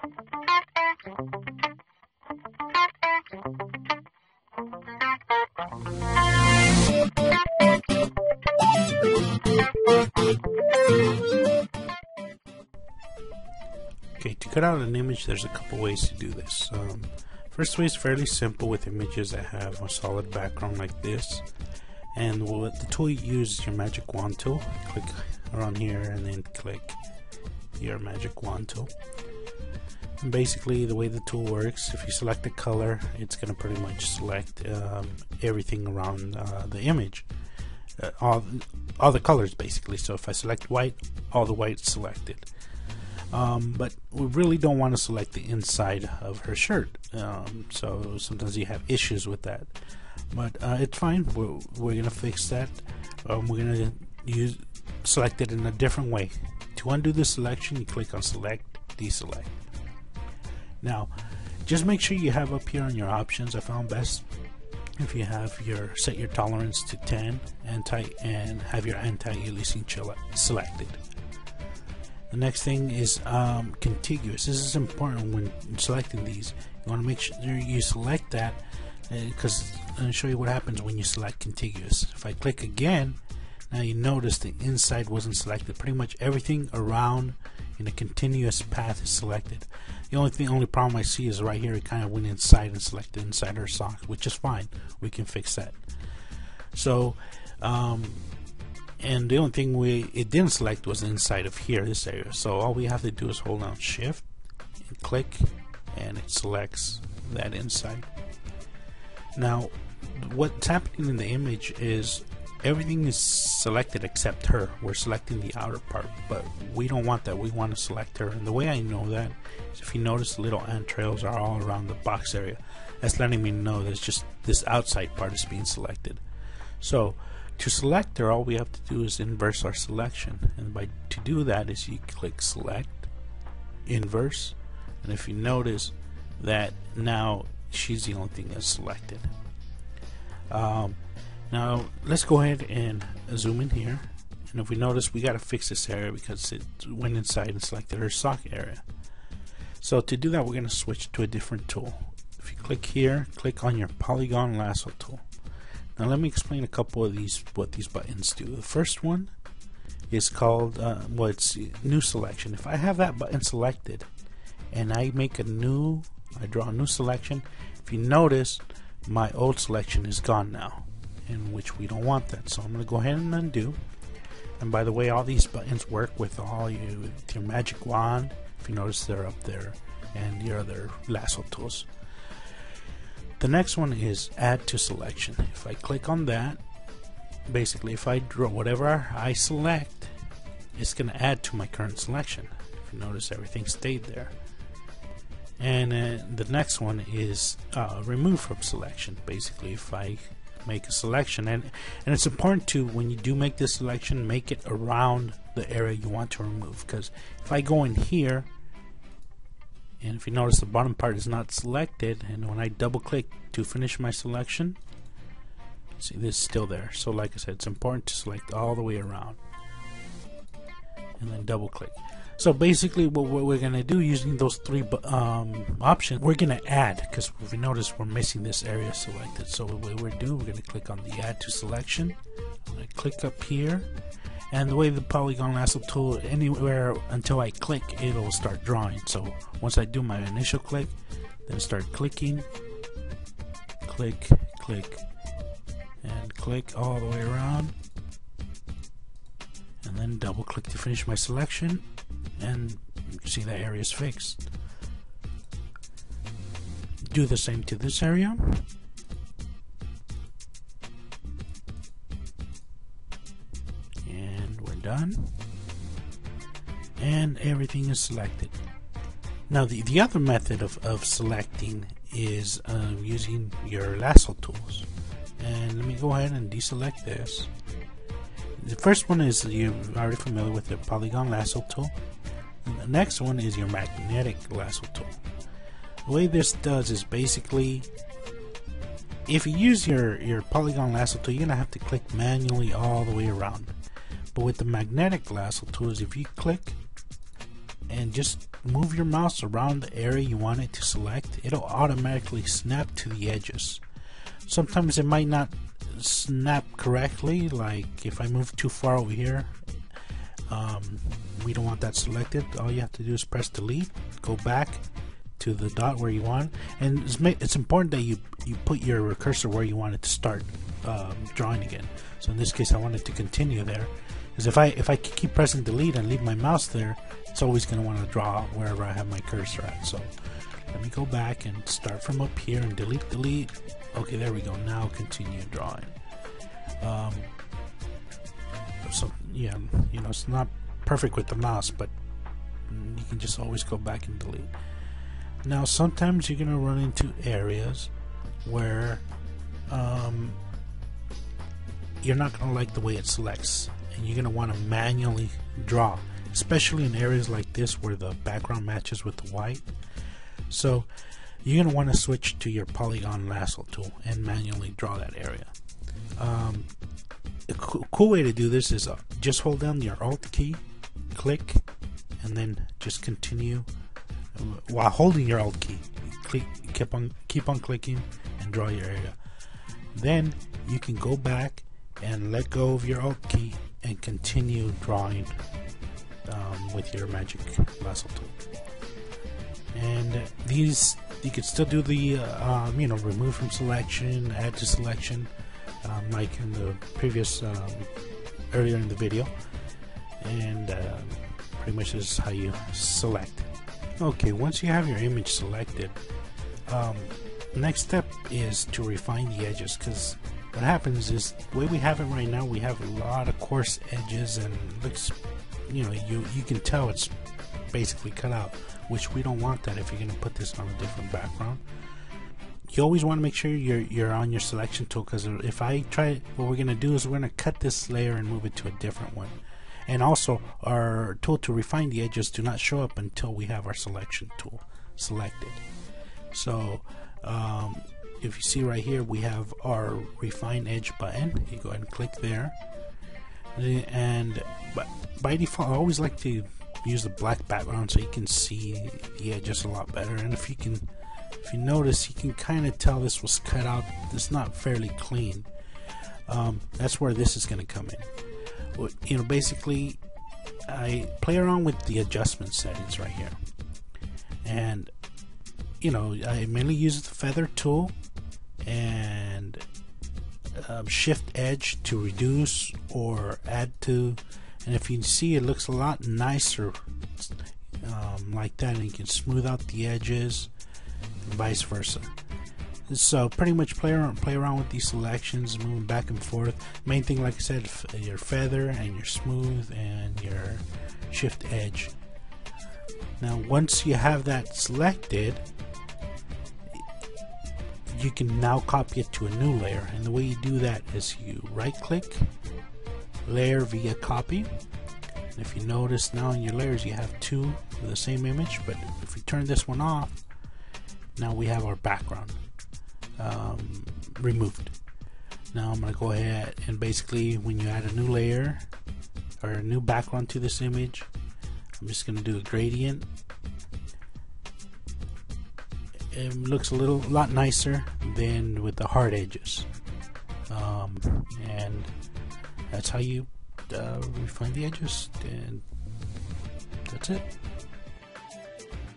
Okay, to cut out an image, there's a couple ways to do this. First way is fairly simple with images that have a solid background like this. And what the tool you use is your magic wand tool. Click around here and then click your magic wand tool. And basically the way the tool works, if you select a color, it's going to pretty much select everything around the image. All the colors basically. So if I select white, all the white's selected. But we really don't want to select the inside of her shirt, so sometimes you have issues with that, but it's fine. We're gonna fix that. We're gonna select it in a different way. To undo the selection, you click on select, deselect. Now just make sure you have up here on your options, I found best if you have set your tolerance to 10 and have your anti-aliasing selected. The next thing is contiguous. This is important when selecting these. You want to make sure you select that because I'm going to show you what happens when you select contiguous. If I click again, now you notice the inside wasn't selected. Pretty much everything around in a continuous path is selected. The only problem I see is right here. It kind of went inside and selected inside her socks, which is fine. We can fix that. So and the only thing it didn't select was inside of here, this area. So all we have to do is hold down shift and click, and it selects that inside. Now what's happening in the image is everything is selected except her. We're selecting the outer part, but we don't want that. We want to select her, and the way I know that is if you notice the little ant trails are all around the box area. That's letting me know that it's just this outside part is being selected. So to select her, all we have to do is inverse our selection, and to do that is you click select, inverse, and if you notice that now she's the only thing that's selected. Now let's go ahead and zoom in here, and if we notice, we got to fix this area because it went inside and selected her sock area. So to do that, we're going to switch to a different tool. If you click here, click on your polygon lasso tool. Now let me explain a couple of what these buttons do. The first one is called it's new selection. If I have that button selected and I draw a new selection, if you notice, my old selection is gone now, in which we don't want that. So I'm going to go ahead and undo. And by the way, all these buttons work with your magic wand. If you notice, they're up there, and your other lasso tools. The next one is add to selection. If I click on that, basically if I draw whatever I select, it's going to add to my current selection. If you notice, everything stayed there. And the next one is remove from selection. Basically if I make a selection, and it's important to, when you do make this selection, make it around the area you want to remove, because if I go in here, and if you notice the bottom part is not selected, and when I double click to finish my selection, see, this is still there. So like I said, it's important to select all the way around and then double click. So basically what we're going to do using those three options, we're going to add, because if you notice, we're missing this area selected. So what we're going to click on the add to selection. I'm going to click up here, and the way the polygon lasso tool, anywhere until I click, it'll start drawing. So once I do my initial click, then start clicking, click, click, and click all the way around, and then double click to finish my selection, and you see that area is fixed. Do the same to this area. And we're done. And everything is selected. Now the other method of selecting is using your lasso tools. And let me go ahead and deselect this. The first one is, you're already familiar with the polygon lasso tool. And the next one is your magnetic lasso tool. The way this does is basically, if you use your polygon lasso tool, you're gonna have to click manually all the way around. But with the magnetic lasso tools, if you click and just move your mouse around the area you want it to select. It'll automatically snap to the edges. Sometimes it might not snap correctly, like if I move too far over here, we don't want that selected. All you have to do is press delete, go back to the dot where you want, and it's important that you put your cursor where you want it to start drawing again. So in this case I want it to continue there, because if I keep pressing delete and leave my mouse there, it's always going to want to draw wherever I have my cursor at. So let me go back and start from up here and delete. Okay, there we go. Now continue drawing. So yeah, you know, it's not perfect with the mouse, but you can just always go back and delete. Now sometimes you're gonna run into areas where you're not gonna like the way it selects, and you're gonna want to manually draw, especially in areas like this where the background matches with the white. So you're gonna want to switch to your polygon lasso tool and manually draw that area. A cool way to do this is just hold down your Alt key, click, and then just continue while holding your Alt key. Keep on clicking and draw your area. Then you can go back and let go of your Alt key and continue drawing with your magic lasso tool. And these you can still do the you know, remove from selection, add to selection, like in the previous earlier in the video, and pretty much this is how you select. Okay, once you have your image selected, next step is to refine the edges, because what happens is the way we have it right now, we have a lot of coarse edges, and it looks, you know, you can tell it's basically cut out, which we don't want that if you're going to put this on a different background. You always want to make sure you're on your selection tool, because if I try, what we're going to do is we're going to cut this layer and move it to a different one. And also our tool to refine the edges do not show up until we have our selection tool selected. So if you see right here, we have our refine edge button. You go ahead and click there, and by default I always like to use the black background so you can see the edges a lot better. And if you notice, you can kind of tell this was cut out. It's not fairly clean. That's where this is going to come in. You know, basically I play around with the adjustment settings right here, and you know, I mainly use the feather tool and shift edge to reduce or add to, and if you can see, it looks a lot nicer like that, and you can smooth out the edges and vice versa. So pretty much play around with these selections, moving back and forth. Main thing, like I said, your feather and your smooth and your shift edge. Now once you have that selected, you can now copy it to a new layer, and the way you do that is you right click, layer via copy, and if you notice now in your layers you have two of the same image, but if we turn this one off, now we have our background removed. Now I'm going to go ahead and basically, when you add a new layer or a new background to this image, I'm just going to do a gradient. It looks a lot nicer than with the hard edges, and that's how you refine the edges, and that's it.